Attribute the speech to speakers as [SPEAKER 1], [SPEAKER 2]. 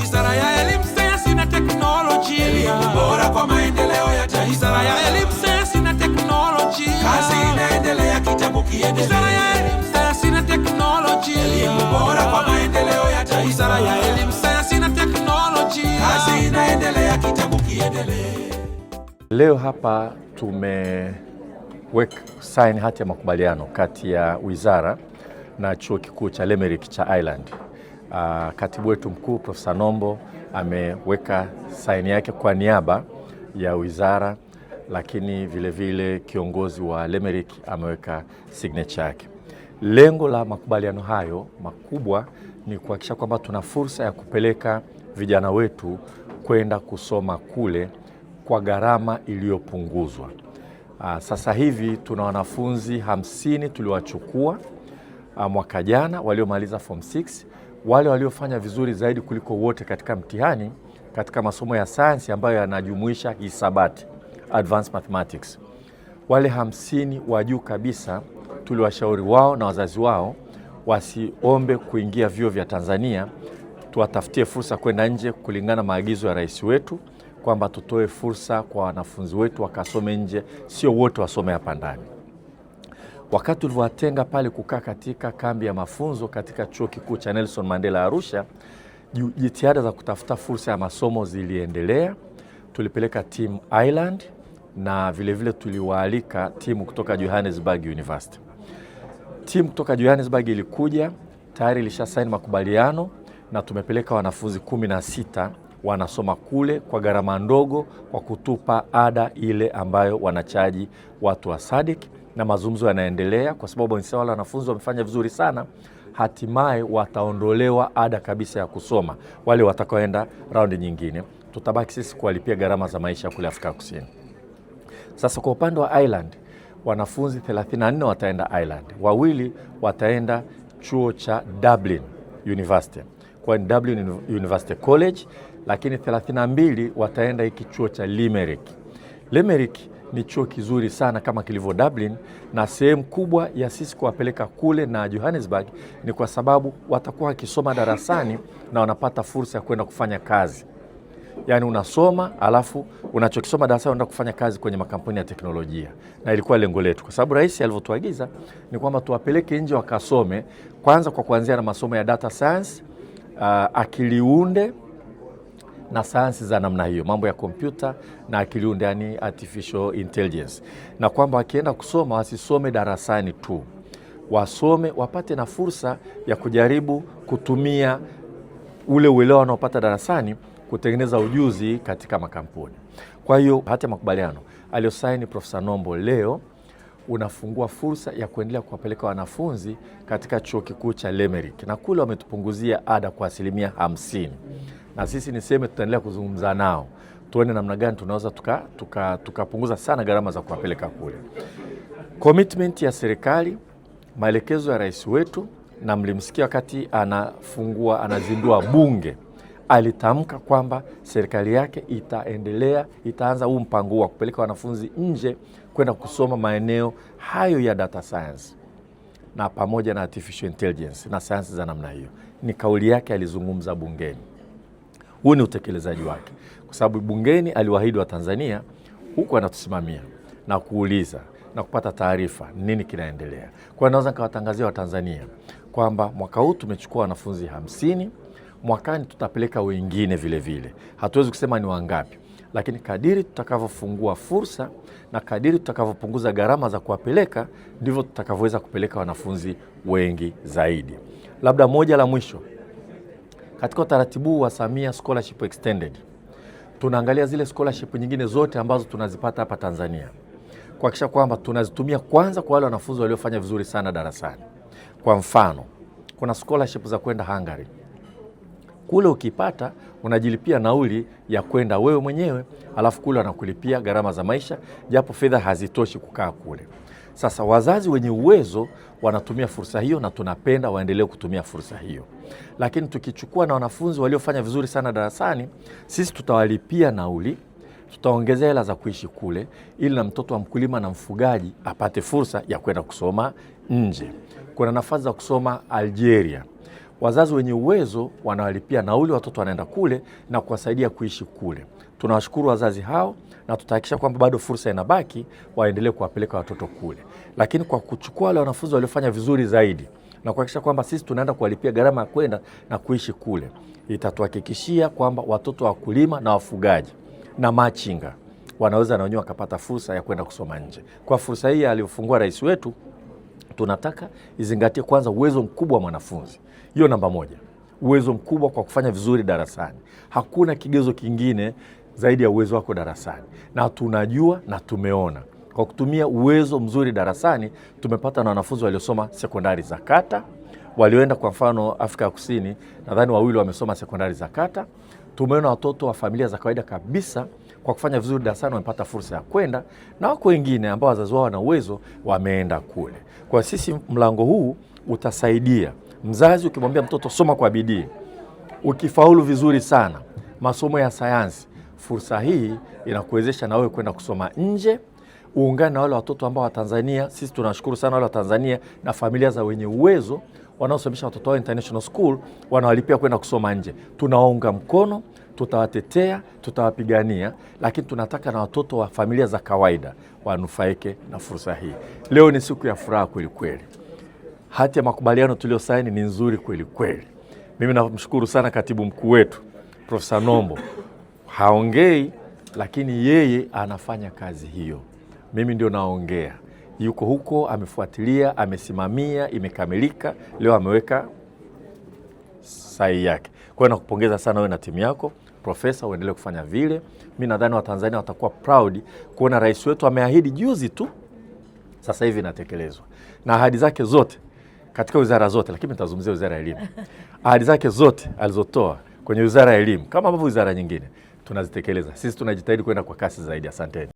[SPEAKER 1] Wizara ya Elimu, Sayansi na Teknolojia. Elimu bora kwa maendeleo ya taifa. Wizara ya Elimu, Sayansi na Teknolojia. Kazi inaendelea, kitabu kiendelee. Wizara ya Elimu, Sayansi na Teknolojia. Elimu bora kwa maendeleo ya taifa. Wizara ya Elimu, Sayansi na Teknolojia. Kazi inaendelea, kitabu kiendelee.
[SPEAKER 2] Leo hapa tumeweka saini hati ya makubaliano kati ya wizara na chuo kikuu cha Limerick cha Ireland. Katibu wetu mkuu Profesa Nombo ameweka saini yake kwa niaba ya wizara, lakini vile vile kiongozi wa Limerick ameweka signature yake. Lengo la makubaliano hayo makubwa ni kuhakikisha kwamba tuna fursa ya kupeleka vijana wetu kwenda kusoma kule kwa gharama iliyopunguzwa. Sasa hivi tuna wanafunzi 50 tuliowachukua mwaka jana waliomaliza form 6, wale waliofanya vizuri zaidi kuliko wote katika mtihani katika masomo ya sayansi ambayo yanajumuisha hisabati, advanced mathematics. Wale 50 wa juu kabisa tuliwashauri wao na wazazi wao wasiombe kuingia vyuo vya Tanzania, tuwatafutie fursa kwenda nje kulingana maagizo ya rais wetu kwamba tutoe fursa kwa wanafunzi wetu wakasome nje, sio wote wasome hapa ndani. Wakati tulivyowatenga pale kukaa katika kambi ya mafunzo katika chuo kikuu cha Nelson Mandela Arusha, jitihada za kutafuta fursa ya masomo ziliendelea. Tulipeleka timu Ireland na vile vile tuliwaalika timu kutoka Johannesburg University. Timu kutoka Johannesburg ilikuja, tayari ilishasaini makubaliano na tumepeleka wanafunzi 16 wanasoma kule kwa gharama ndogo kwa kutupa ada ile ambayo wanachaji watu wa SADC, na mazungumzo yanaendelea kwa sababu wale wanafunzi wamefanya vizuri sana. Hatimaye wataondolewa ada kabisa ya kusoma. Wale watakaoenda raundi nyingine tutabaki sisi kuwalipia gharama za maisha kule Afrika Kusini. Sasa kwa upande wa Ireland, wanafunzi 34 wataenda Ireland, 2 wataenda chuo cha Dublin University, kwa Dublin University College, lakini 32 wataenda hiki chuo cha Limerick. Limerick ni chuo kizuri sana kama kilivyo Dublin, na sehemu kubwa ya sisi kuwapeleka kule na Johannesburg ni kwa sababu watakuwa wakisoma darasani na wanapata fursa ya kwenda kufanya kazi. Yaani unasoma alafu unachokisoma darasani unaenda kufanya kazi kwenye makampuni ya teknolojia. Na ilikuwa lengo letu kwa sababu rais alivyotuagiza ni kwamba tuwapeleke nje wakasome, kwanza kwa kuanzia na masomo ya data science, akiliunde na sayansi za namna hiyo, mambo ya kompyuta na akiliunde, yani artificial intelligence, na kwamba wakienda kusoma wasisome darasani tu, wasome wapate na fursa ya kujaribu kutumia ule uelewa wanaopata darasani kutengeneza ujuzi katika makampuni. Kwa hiyo hata makubaliano aliyosaini Profesa Nombo leo unafungua fursa ya kuendelea kuwapeleka wanafunzi katika chuo kikuu cha Limerick, na kule wametupunguzia ada kwa 50%. Na sisi niseme tutaendelea kuzungumza nao tuone namna gani tunaweza tukapunguza sana gharama za kuwapeleka kule. Commitment ya serikali, maelekezo ya rais wetu, na mlimsikia wakati anazindua bunge, alitamka kwamba serikali yake itaanza huu mpango wa kupeleka wanafunzi nje kwenda kusoma maeneo hayo ya data science na pamoja na artificial intelligence na sayansi za namna hiyo. Ni kauli yake alizungumza bungeni. Huu ni utekelezaji wake, kwa sababu bungeni aliwaahidi wa Tanzania, huku anatusimamia na kuuliza na kupata taarifa nini kinaendelea. Kwa naweza nikawatangazia wa Tanzania kwamba mwaka huu tumechukua wanafunzi 50, mwakani tutapeleka wengine vile vile. Hatuwezi kusema ni wangapi, lakini kadiri tutakavyofungua fursa na kadiri tutakavyopunguza gharama za kuwapeleka, ndivyo tutakavyoweza kupeleka wanafunzi wengi zaidi. Labda moja la mwisho, katika utaratibu wa Samia Scholarship Extended, tunaangalia zile scholarship nyingine zote ambazo tunazipata hapa Tanzania, kuhakikisha kwamba tunazitumia kwanza kwa wale wanafunzi waliofanya vizuri sana darasani. Kwa mfano, kuna scholarship za kwenda Hungary. Kule ukipata unajilipia nauli ya kwenda wewe mwenyewe, alafu kule wanakulipia gharama za maisha, japo fedha hazitoshi kukaa kule. Sasa wazazi wenye uwezo wanatumia fursa hiyo na tunapenda waendelee kutumia fursa hiyo. Lakini tukichukua na wanafunzi waliofanya vizuri sana darasani, sisi tutawalipia nauli, tutaongezea hela za kuishi kule, ili na mtoto wa mkulima na mfugaji apate fursa ya kwenda kusoma nje. Kuna nafasi za kusoma Algeria, wazazi wenye uwezo wanawalipia nauli, watoto wanaenda kule na kuwasaidia kuishi kule. Tunawashukuru wazazi hao na tutahakikisha kwamba bado fursa inabaki waendelee kuwapeleka watoto kule. Lakini kwa kuchukua wale wanafunzi waliofanya vizuri zaidi na kuhakikisha kwamba sisi tunaenda kuwalipia gharama ya kwenda na kuishi kule, itatuhakikishia kwamba watoto wa wakulima na wafugaji na machinga wanaweza na wenyewe wakapata fursa ya kwenda kusoma nje. Kwa fursa hii aliyofungua rais wetu, tunataka izingatie kwanza uwezo mkubwa wa mwanafunzi. Hiyo namba moja, uwezo mkubwa kwa kufanya vizuri darasani. Hakuna kigezo kingine zaidi ya uwezo wako darasani, na tunajua na tumeona kwa kutumia uwezo mzuri darasani tumepata na wanafunzi waliosoma sekondari za kata, walioenda kwa mfano Afrika ya Kusini, nadhani 2 wamesoma sekondari za kata. Tumeona watoto wa familia za kawaida kabisa kwa kufanya vizuri darasani wamepata fursa ya kwenda, na wako wengine ambao wazazi wao wana uwezo wameenda kule. Kwa sisi mlango huu utasaidia mzazi, ukimwambia mtoto soma kwa bidii, ukifaulu vizuri sana masomo ya sayansi, fursa hii inakuwezesha na wewe kwenda kusoma nje, uungane na wale watoto ambao wa Tanzania. Sisi tunashukuru sana wale wa Tanzania na familia za wenye uwezo wanaosomesha watoto wao international school, wanawalipia kwenda kusoma nje. Tunawaunga mkono, tutawatetea, tutawapigania, lakini tunataka na watoto wa familia za kawaida wanufaike na fursa hii. Leo ni siku ya furaha kweli kweli. Hati ya makubaliano tuliosaini ni nzuri kweli kweli. Mimi namshukuru sana katibu mkuu wetu Profesa Nombo. Haongei, lakini yeye anafanya kazi hiyo. Mimi ndio naongea. Yuko huko, amefuatilia, amesimamia, imekamilika. Leo ameweka sahihi yake. Kwa hiyo nakupongeza sana wewe na timu yako Profesa, uendelee kufanya vile. Mimi nadhani Watanzania watakuwa proud kuona rais wetu ameahidi juzi tu, sasa hivi inatekelezwa. Na ahadi zake zote katika wizara zote, lakini nitazungumzia wizara ya elimu. Ahadi zake zote alizotoa kwenye wizara ya elimu kama ambavyo wizara nyingine tunazitekeleza. Sisi tunajitahidi kwenda kwa kasi zaidi. Asanteni.